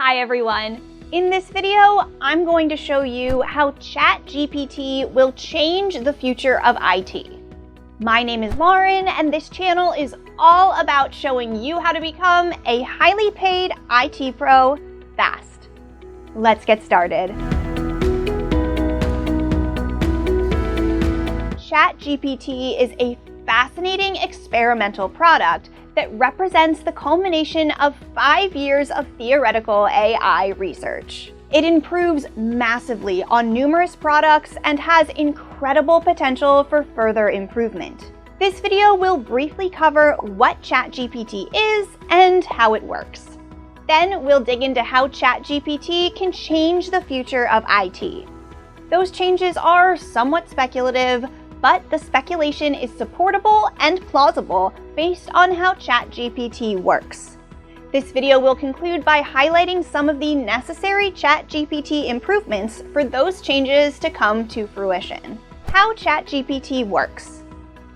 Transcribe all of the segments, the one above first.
Hi everyone! In this video, I'm going to show you how ChatGPT will change the future of IT. My name is Lauren, and this channel is all about showing you how to become a highly paid IT pro fast. Let's get started. ChatGPT is a fascinating experimental product that represents the culmination of 5 years of theoretical AI research. It improves massively on numerous products and has incredible potential for further improvement. This video will briefly cover what ChatGPT is and how it works. Then we'll dig into how ChatGPT can change the future of IT. Those changes are somewhat speculative, but the speculation is supportable and plausible based on how ChatGPT works. This video will conclude by highlighting some of the necessary ChatGPT improvements for those changes to come to fruition. How ChatGPT works.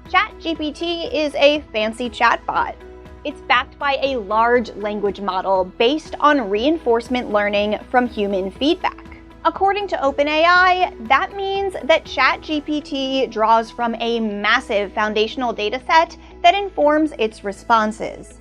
ChatGPT is a fancy chatbot. It's backed by a large language model based on reinforcement learning from human feedback. According to OpenAI, that means that ChatGPT draws from a massive foundational dataset that informs its responses.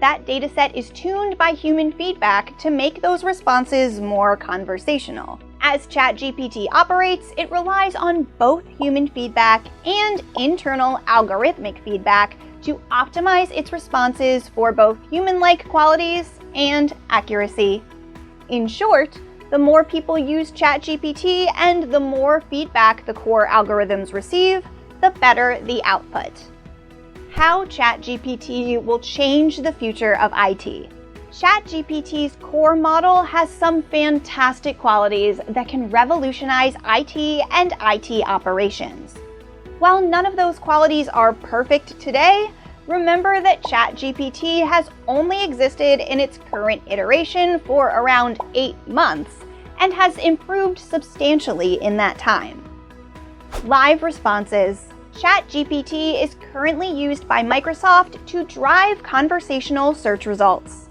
That dataset is tuned by human feedback to make those responses more conversational. As ChatGPT operates, it relies on both human feedback and internal algorithmic feedback to optimize its responses for both human-like qualities and accuracy. In short, the more people use ChatGPT and the more feedback the core algorithms receive, the better the output. How ChatGPT will change the future of IT. ChatGPT's core model has some fantastic qualities that can revolutionize IT and IT operations. While none of those qualities are perfect today, remember that ChatGPT has only existed in its current iteration for around 8 months and has improved substantially in that time. Live responses. ChatGPT is currently used by Microsoft to drive conversational search results.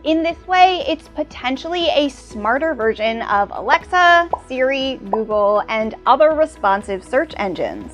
In this way, it's potentially a smarter version of Alexa, Siri, Google, and other responsive search engines.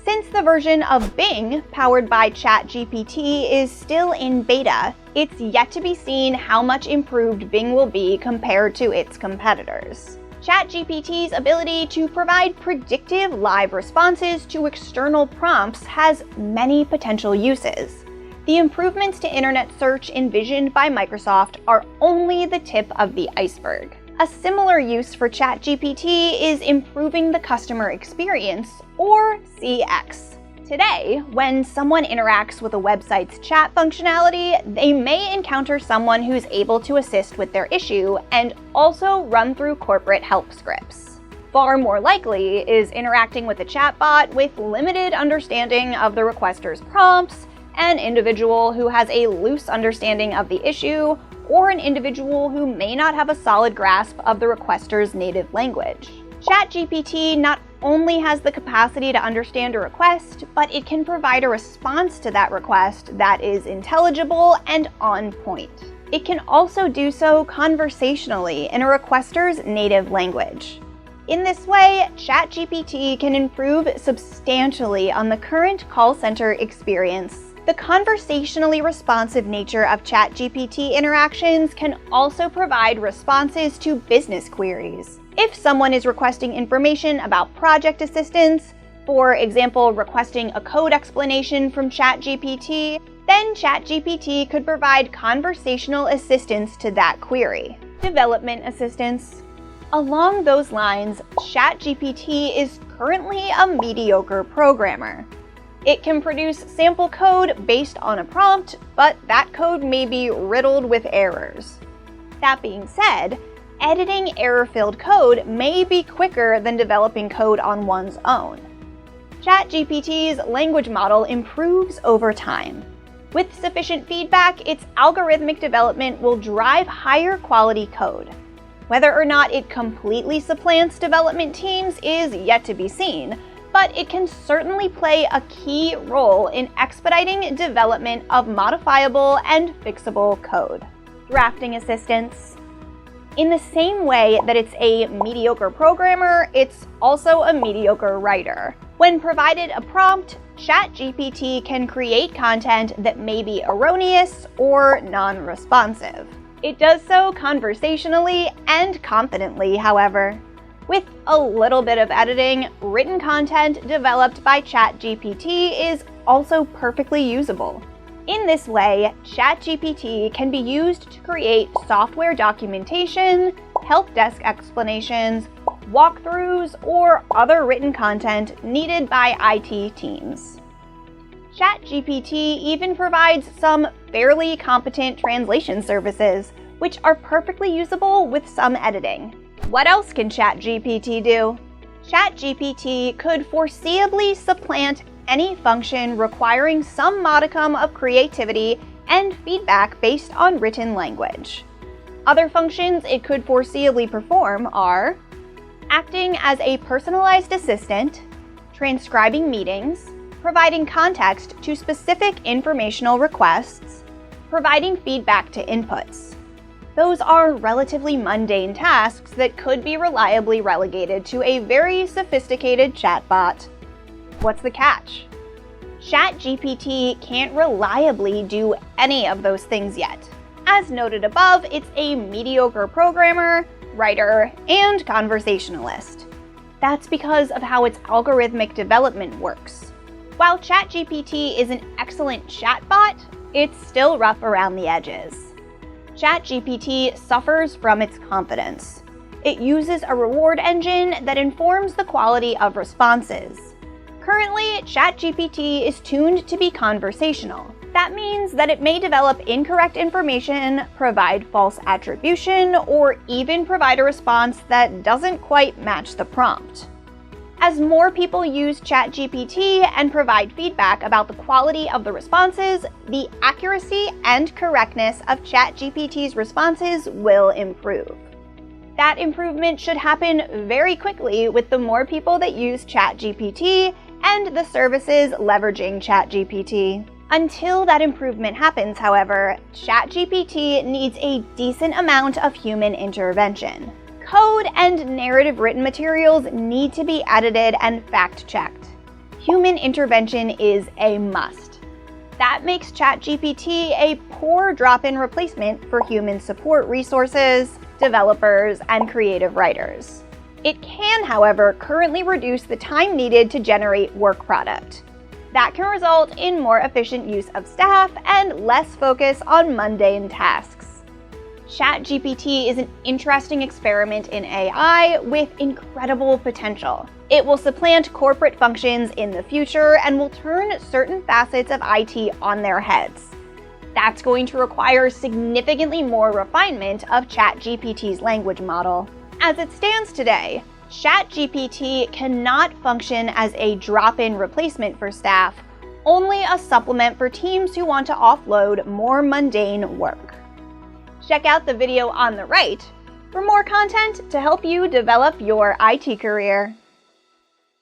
Since the version of Bing, powered by ChatGPT, is still in beta, it's yet to be seen how much improved Bing will be compared to its competitors. ChatGPT's ability to provide predictive live responses to external prompts has many potential uses. The improvements to internet search envisioned by Microsoft are only the tip of the iceberg. A similar use for ChatGPT is improving the customer experience, or CX. Today, when someone interacts with a website's chat functionality, they may encounter someone who's able to assist with their issue and also run through corporate help scripts. Far more likely is interacting with a chatbot with limited understanding of the requester's prompts, an individual who has a loose understanding of the issue, or an individual who may not have a solid grasp of the requester's native language. ChatGPT not only has the capacity to understand a request, but it can provide a response to that request that is intelligible and on point. It can also do so conversationally in a requester's native language. In this way, ChatGPT can improve substantially on the current call center experience. The conversationally responsive nature of ChatGPT interactions can also provide responses to business queries. If someone is requesting information about project assistance, for example, requesting a code explanation from ChatGPT, then ChatGPT could provide conversational assistance to that query. Development assistance. Along those lines, ChatGPT is currently a mediocre programmer. It can produce sample code based on a prompt, but that code may be riddled with errors. That being said, editing error-filled code may be quicker than developing code on one's own. ChatGPT's language model improves over time. With sufficient feedback, its algorithmic development will drive higher quality code. Whether or not it completely supplants development teams is yet to be seen, but it can certainly play a key role in expediting development of modifiable and fixable code. Drafting assistance. In the same way that it's a mediocre programmer, it's also a mediocre writer. When provided a prompt, ChatGPT can create content that may be erroneous or non-responsive. It does so conversationally and confidently, however. With a little bit of editing, written content developed by ChatGPT is also perfectly usable. In this way, ChatGPT can be used to create software documentation, help desk explanations, walkthroughs, or other written content needed by IT teams. ChatGPT even provides some fairly competent translation services, which are perfectly usable with some editing. What else can ChatGPT do? ChatGPT could foreseeably supplant any function requiring some modicum of creativity and feedback based on written language. Other functions it could foreseeably perform are acting as a personalized assistant, transcribing meetings, providing context to specific informational requests, providing feedback to inputs. Those are relatively mundane tasks that could be reliably relegated to a very sophisticated chatbot. What's the catch? ChatGPT can't reliably do any of those things yet. As noted above, it's a mediocre programmer, writer, and conversationalist. That's because of how its algorithmic development works. While ChatGPT is an excellent chatbot, it's still rough around the edges. ChatGPT suffers from its confidence. It uses a reward engine that informs the quality of responses. Currently, ChatGPT is tuned to be conversational. That means that it may develop incorrect information, provide false attribution, or even provide a response that doesn't quite match the prompt. As more people use ChatGPT and provide feedback about the quality of the responses, the accuracy and correctness of ChatGPT's responses will improve. That improvement should happen very quickly with the more people that use ChatGPT and the services leveraging ChatGPT. Until that improvement happens, however, ChatGPT needs a decent amount of human intervention. Code and narrative written materials need to be edited and fact-checked. Human intervention is a must. That makes ChatGPT a poor drop-in replacement for human support resources, developers, and creative writers. It can, however, currently reduce the time needed to generate work product. That can result in more efficient use of staff and less focus on mundane tasks. ChatGPT is an interesting experiment in AI with incredible potential. It will supplant corporate functions in the future and will turn certain facets of IT on their heads. That's going to require significantly more refinement of ChatGPT's language model. As it stands today, ChatGPT cannot function as a drop-in replacement for staff, only a supplement for teams who want to offload more mundane work. Check out the video on the right for more content to help you develop your IT career.